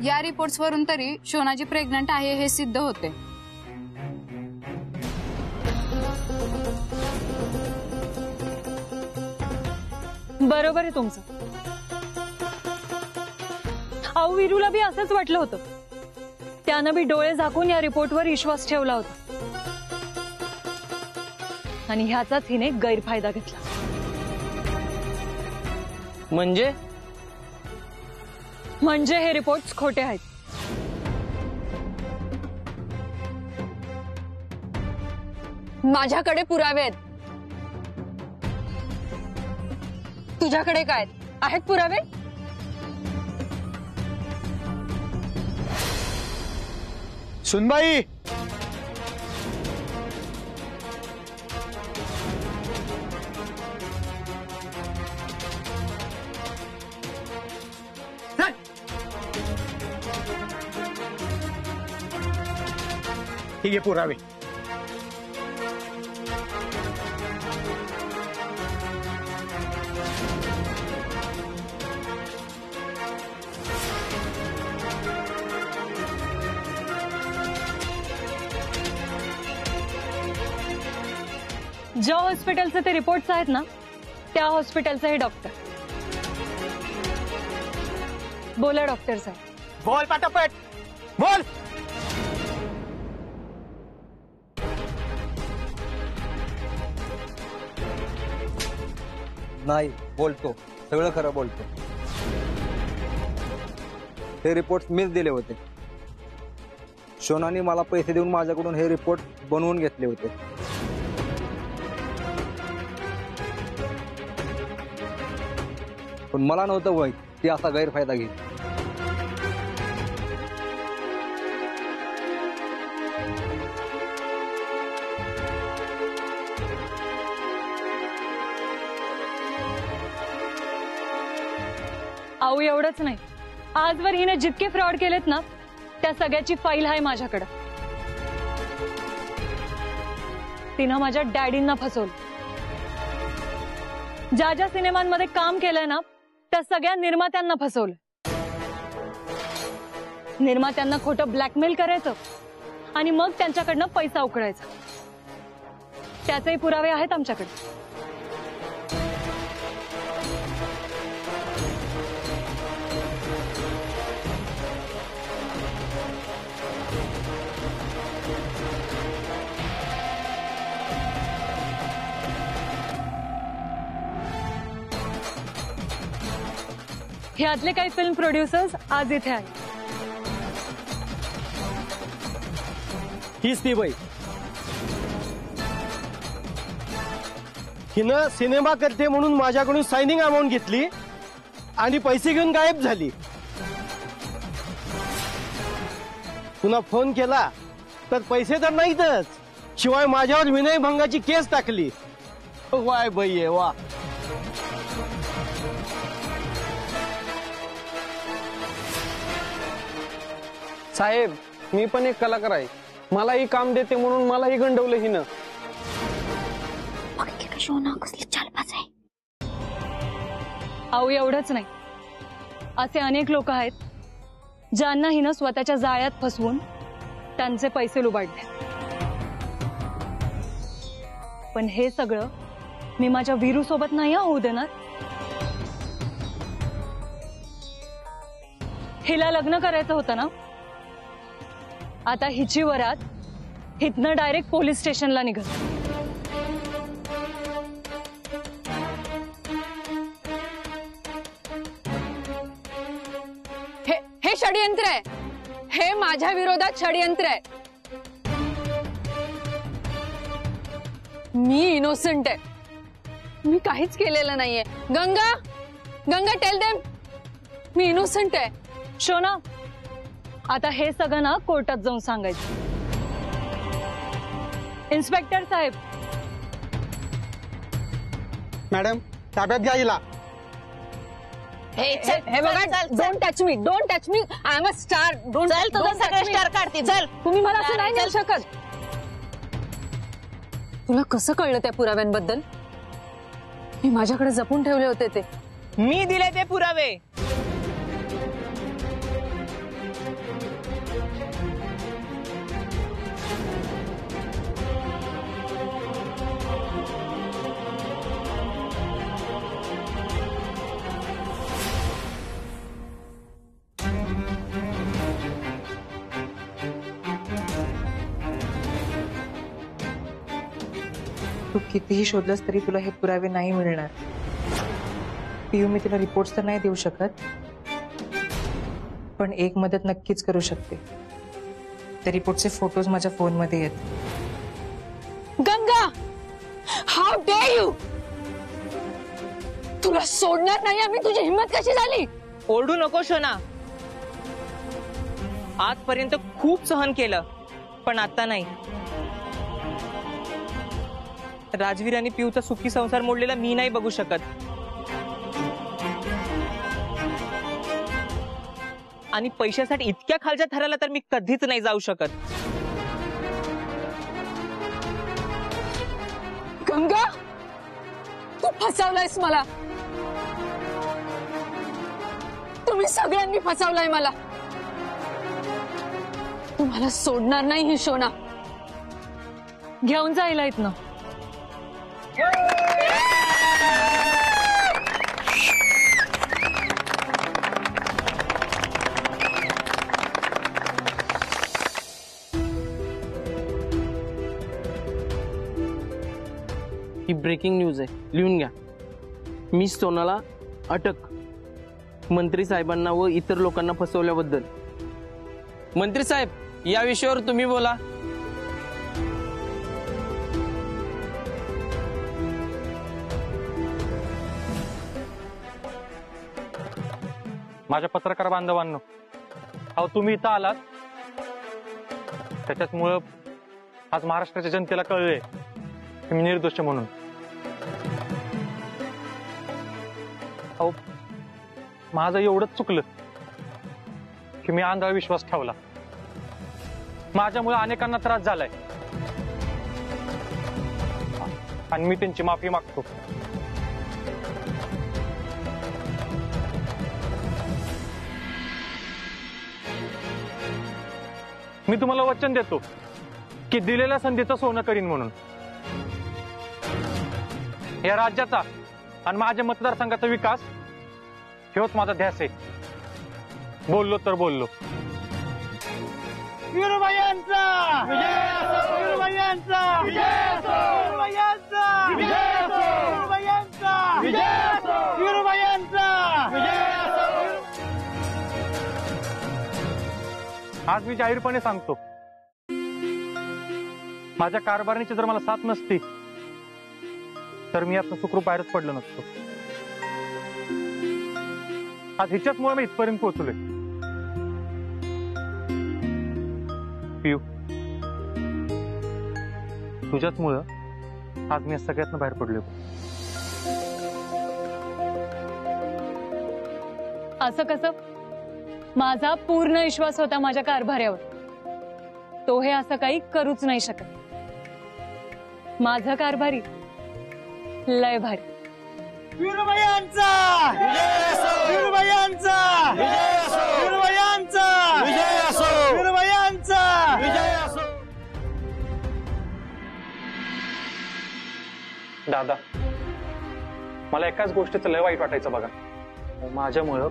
या रिपोर्ट्स वरून तरी शोनाजी प्रेग्नंट आहे हे सिद्ध होते। बरोबर आहे तुमचं। अहो वीरूला बी असंच वाटलं होतं, त्यानं बी डोळे झाकून या रिपोर्टवर विश्वास ठेवला होता आणि ह्याचाच हिने गैरफायदा घेतला। म्हणजे हे रिपोर्ट्स खोटे आहेत। माझ्याकडे पुरावे आहेत। तुझ्याकडे काय आहेत पुरावे? सुनबाई, ठीक आहे पुरावे। ज्या हॉस्पिटलचे ते रिपोर्ट्स आहेत ना, त्या हॉस्पिटलचे हे डॉक्टर। बोला डॉक्टर साहेब। बोल पटापट बोल। नाही बोलतो, सगळं खरं बोलतो। हे रिपोर्ट्स मीच दिले होते। शोनाने मला पैसे देऊन माझ्याकडून हे रिपोर्ट बनवून घेतले होते। पण मला नव्हतं वय ती असा गैरफायदा घेईल। अहो एवढंच नाही, आजवर हिने जितके फ्रॉड केलेत ना, त्या सगळ्याची फाईल आहे माझ्याकडे। तिनं माझ्या डॅडींना फसवलं। ज्या ज्या सिनेमांमध्ये काम केलंय ना, त्या सगळ्या निर्मात्यांना फसवलं। निर्मात्यांना खोटं ब्लॅकमेल करायचं आणि मग त्यांच्याकडनं पैसा उकळायचा। त्याचे पुरावे आहेत आमच्याकडे। ह्यातले काही फिल्म प्रोड्युसर्स आज इथे आहेत। हीच ती बाई। हिनं सिनेमा करते म्हणून माझ्याकडून सायनिंग अमाऊंट घेतली आणि पैसे घेऊन गायब झाली। पुन्हा फोन केला तर पैसे तर नाहीतच, शिवाय माझ्यावर विनयभंगाची केस टाकली। वाय बाई आहे वा। साहेब, मी पण एक कलाकार आहे, मलाही काम देते म्हणून मलाही गंडवलं हिनं। अहो एवढंच नाही, असे अनेक लोक आहेत ज्यांना हिनं स्वतःच्या जाळ्यात फसवून त्यांचे पैसे लुबाडले। पण हे सगळं मी माझ्या वीरू सोबत नाही होऊ देणार। हिला लग्न करायचं होतं ना, आता हिची वरात हितनं डायरेक्ट पोलीस स्टेशनला निघत। हे षडयंत्र आहे, हे माझ्या विरोधात षडयंत्र आहे। मी इनोसेंट आहे, मी काहीच केलेलं नाहीये। गंगा, गंगा टेल देम मी इनोसेंट आहे। शोना, आता हे सगळं ना कोर्टात जाऊन सांगायचं। इन्स्पेक्टर साहेब। मॅडम ताब्यात घ्या हिला। हे बघा, don't touch me, don't touch me, I am a star. Don't चल, तुझं सगळं स्टार काढते, चल। तुम्ही मला असं नाही नेऊ शकत। तुला कसं कळलं त्या पुराव्यांबद्दल? मी माझ्याकडे जपून ठेवले होते ते। मी दिले ते पुरावे। तू कितीही शोधलंस तरी तुला हे पुरावे नाही मिळणार. पियू, मी तुला रिपोर्ट्स तर नाही देऊ शकत, पण एक मदत नक्कीच करू शकते. त्या रिपोर्टचे फोटोज माझ्या फोनमध्ये आहेत. Ganga, how dare you! तुला सोडणार नाही आम्ही. तुझी हिंमत कशी झाली? ओरडू नको शोना. आजपर्यंत खूप सहन केलं, पण आता नाही. राजवीर आणि पिऊचा सुखी संसार मोडलेला मी नाही बघू शकत. आणि पैशासाठी इतक्या खालच्या थराला तर मी कधीच नाही जाऊ शकत. गंगा, तू फसवलायस मला. तुम्ही सगळ्यांनी फसवलंय मला. तुम्हाला सोडणार नाही ही शोना. घेऊन जायला इथनं. ही ब्रेकिंग न्यूज आहे, लिहून घ्या. मिस सोनाला अटक, मंत्री साहेबांना व इतर लोकांना फसवल्याबद्दल. मंत्री साहेब, या विषयावर तुम्ही बोला. माझ्या पत्रकार बांधवांनो, अहो तुम्ही इथं आलात त्याच्यामुळं आज महाराष्ट्राच्या जनतेला कळले की मी निर्दोष म्हणून. अहो माझं एवढंच चुकलं की मी आंधळा विश्वास ठेवला. माझ्यामुळे अनेकांना त्रास झालाय आणि मी त्यांची माफी मागतो. मी तुम्हाला वचन देतो की दिलेल्या संधीचं सोनं करीन म्हणून. या राज्याचा आणि माझ्या मतदारसंघाचा विकास हेच माझा ध्यास आहे. बोललो तर बोललो. आज मी जाहीरपणे सांगतो, माझ्या कारभारणीची जर मला साथ नसती तर मी आता सुखरूप बाहेरच पडलो नसतो. आज हिच्याचमुळे मी इथपर्यंत पोहोचलोय. पियू, तुझ्याचमुळं आज मी सगळ्यातनं बाहेर पडलोय. असं कसं? माझा पूर्ण विश्वास होता माझ्या कारभाऱ्यावर. तो हे असं काही करूच नाही शकत. माझा कारभारी लय भारी. दादा, मला एकाच गोष्टीचं लय वाईट वाटायचं बघा. माझ्यामुळं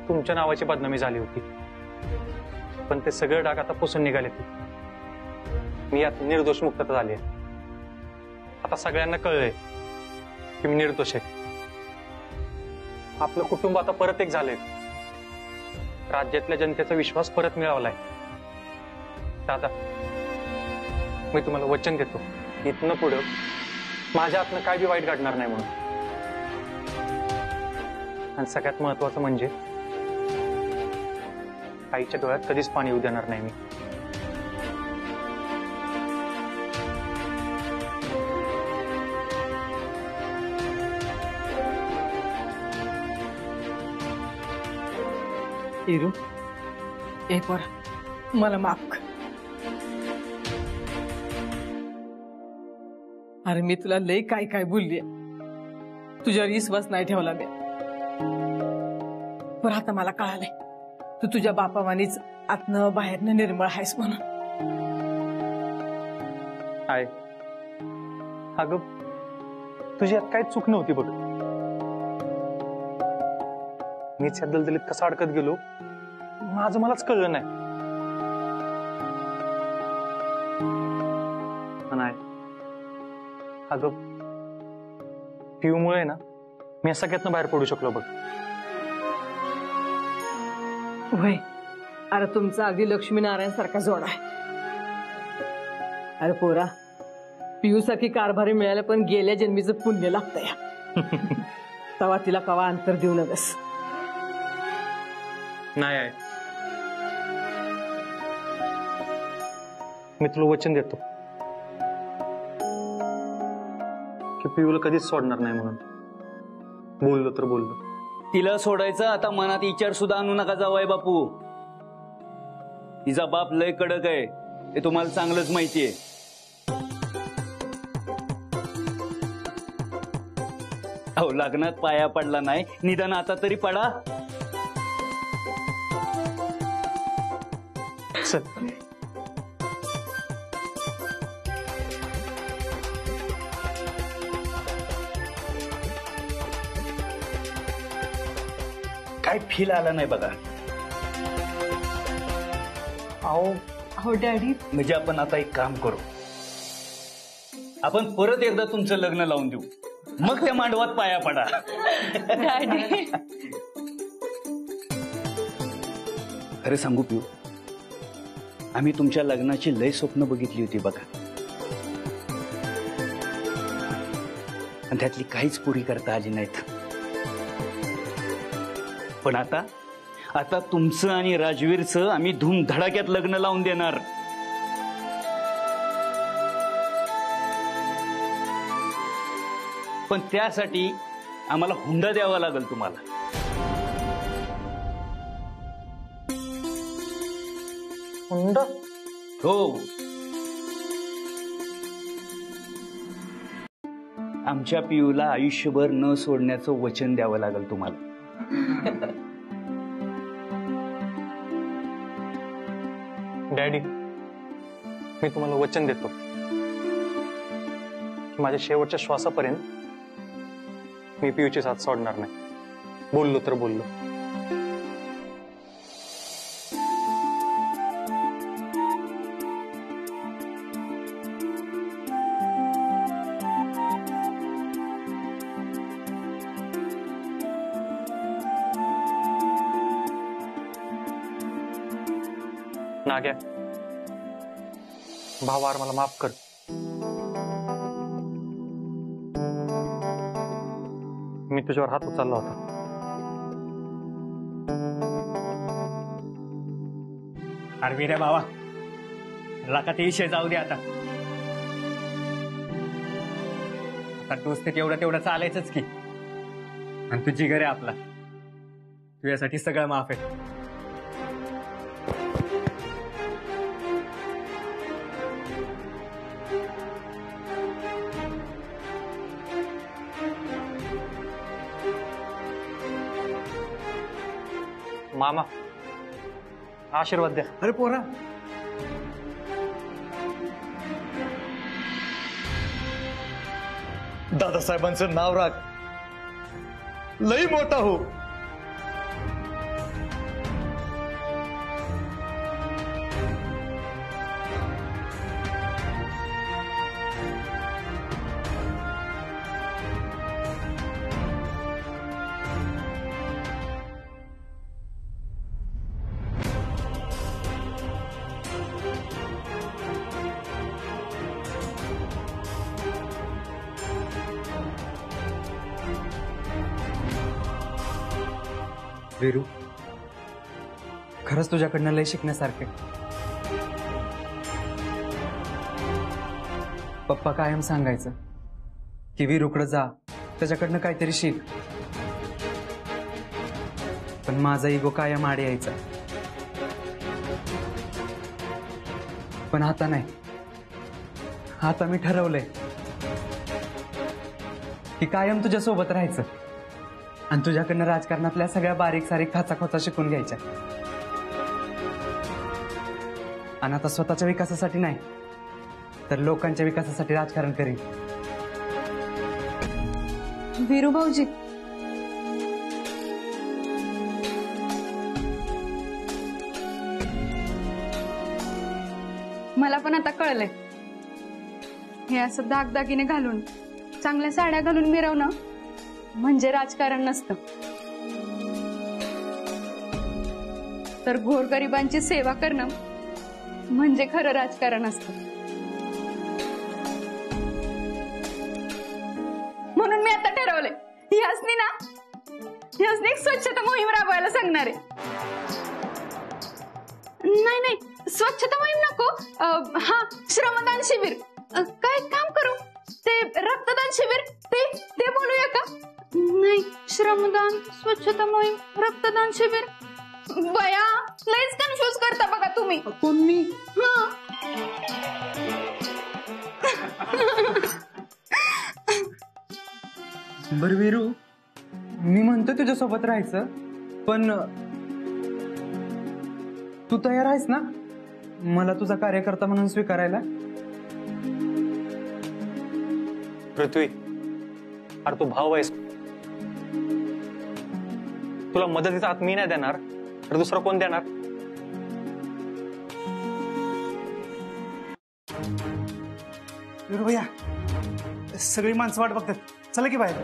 तुमच्या नावाची बदनामी झाली होती, पण ते सगळे डाग आता पुसून निघाले. मी यात निर्दोष मुक्तता झाली आहे. आता सगळ्यांना कळलंय की मी निर्दोष आहे. आपलं कुटुंब आता परत एक झालंय. राज्यातल्या जनतेचा विश्वास परत मिळवलाय. दादा, मी तुम्हाला वचन देतो, इथनं पुढं माझ्या हातनं काय बी वाईट घडणार नाही म्हणून. आणि सगळ्यात महत्वाचं म्हणजे आईच्या डोळ्यात कधीच पाणी येऊ देणार नाही मी. इरू, ए पोरा, मला माफ कर. अरे मी तुला लय काय काय बोलली. तुझ्यावर विश्वास नाही ठेवला मी. पण आता मला कळालंय तू तुझ्या बापावानीच आतनं बाहेरनं निर्मळ आहेस म्हणून. आहे अगं, तुझी यात काही चूक नव्हती बघ. मीच या दलदलीत कसा अडकत गेलो माझं मलाच कळलं नाही. नाही अगं, पिऊमुळे ना मी या सगळ्यातनं बाहेर पडू शकलो बघ. वय अरे तुमचा अगदी लक्ष्मीनारायण सारखा जोड आहे. अरे पोरा पिऊसाठी कारभारी मिळालं पण गेल्या जन्मीचं पुण्य लागतंय. तवा तिला कवा अंतर देऊ नकस. नाही आहे, मी तुला वचन देतो की पिऊला कधीच सोडणार नाही म्हणून. बोललो तर बोललो. तिला सोडायचं आता मनात विचार सुद्धा आणू नका जावाय बापू. तिचा बाप लय कडक आहे हे तुम्हाला चांगलंच माहितीये. अहो लग्नात पाया पडला नाही निदान आता तरी पडा. चल. काय फील आला नाही बघा. हो डॅडी. म्हणजे आपण आता एक काम करू, आपण परत एकदा तुमचं लग्न लावून देऊ, मग त्या मांडवात पाया पडा. डॅडी खरं सांगू पिऊ, आम्ही तुमच्या लग्नाची लय स्वप्न बघितली होती बघा, आणि त्यातली काहीच पुरी करता आली नाहीत. पण आता तुमचं आणि राजवीरचं आम्ही धूमधडाक्यात लग्न लावून देणार. पण त्यासाठी आम्हाला हुंडा द्यावा लागेल तुम्हाला. हुंडा? हो, आमच्या पिऊला आयुष्यभर न सोडण्याचं वचन द्यावं लागेल तुम्हाला. डॅडी, मी तुम्हाला वचन देतो की माझ्या शेवटच्या श्वासापर्यंत मी पिऊची साथ सोडणार नाही. बोललो तर बोललो. नाग्या, भावार मला माफ कर. मी तुझ्यावर हात उचलला होता. अरे रे बाबा, लाका ते विषय जाऊ दे आता. दोस्तीत एवढं तेवढं चालायचंच की. आणि तुझी घर आहे आपला, तुझ्यासाठी सगळं माफ आहे. मामा, आशीर्वाद द्या. अरे पोरा, दादासाहेबांचं नाव राख, लई मोठा हो. वीरू, खरंच तुझ्याकडनं लय शिकण्यासारखे. पप्पा कायम सांगायचं की वीरूकडे जा, त्याच्याकडनं काहीतरी शिक. पण माझा इगो कायम आड यायचा. पण आता नाही. आता मी ठरवलंय की कायम तुझ्या सोबत राहायचं आणि तुझ्याकडनं राजकारणातल्या सगळ्या बारीक सारीक खाचाखोचा शिकून घ्यायच्या. आणि आता स्वतःच्या विकासासाठी नाही तर लोकांच्या विकासासाठी राजकारण करीन. वीरू भाऊजी, मला पण आता कळलंय, हे असं दागदागिने घालून चांगल्या साड्या घालून मिरवणं म्हणजे राजकारण नसतं, तर गोरगरिबांची सेवा करणं म्हणजे खरं राजकारण असतं. म्हणून मी आता ठरवलंय ह्यासनी एक स्वच्छता मोहीम राबवायला सांगणार आहे. नाही स्वच्छता मोहीम नको, हा श्रमदान शिबिर. काय काम करू, ते रक्तदान शिबिर ते बोलूया का? नाही, श्रमदान, स्वच्छता मोहीम, रक्तदान शिबिर. बया लयच कन्फ्युज करता बघा तुम्ही. कोण मी? बर वीरू, मी म्हणतो तुझ्यासोबत राहायचं, पण तू तयार आहेस ना मला तुझा कार्यकर्ता म्हणून स्वीकारायला? पृथ्वी, अरे तू भाऊ आहेस, तुला मदतीचा हात मी नाही देणार तर दुसरा कोण देणार? वीरू भैया, सगळी माणसं वाट बघतात, चला की बाहेर.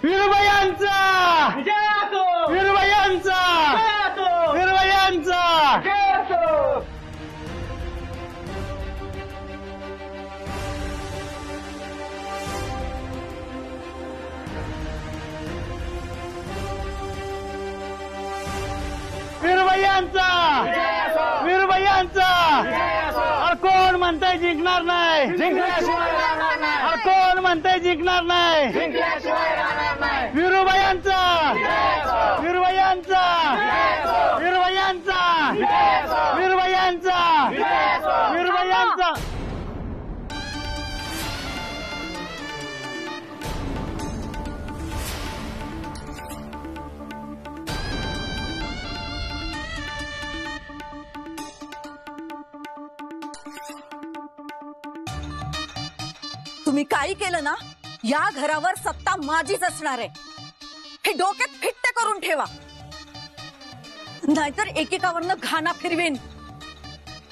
वीरबायांचा वीरबायांचा वीरबायांचा. वीरबायांचा वीरबायांचा. अरे कोण म्हणताय जिंकणार नाही? अरे कोण म्हणताय जिंकणार नाही? वीरबायांचा वीरबायांचा वीरबायांचा वीरबायांचा वीरबायांचा. तुम्ही काही केलं ना, या घरावर सत्ता माझीच असणार आहे, हे डोक्यात फिट्ट करून ठेवा, नाहीतर एकेकावरनं घाना फिरवीन.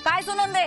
काय सुनंदे?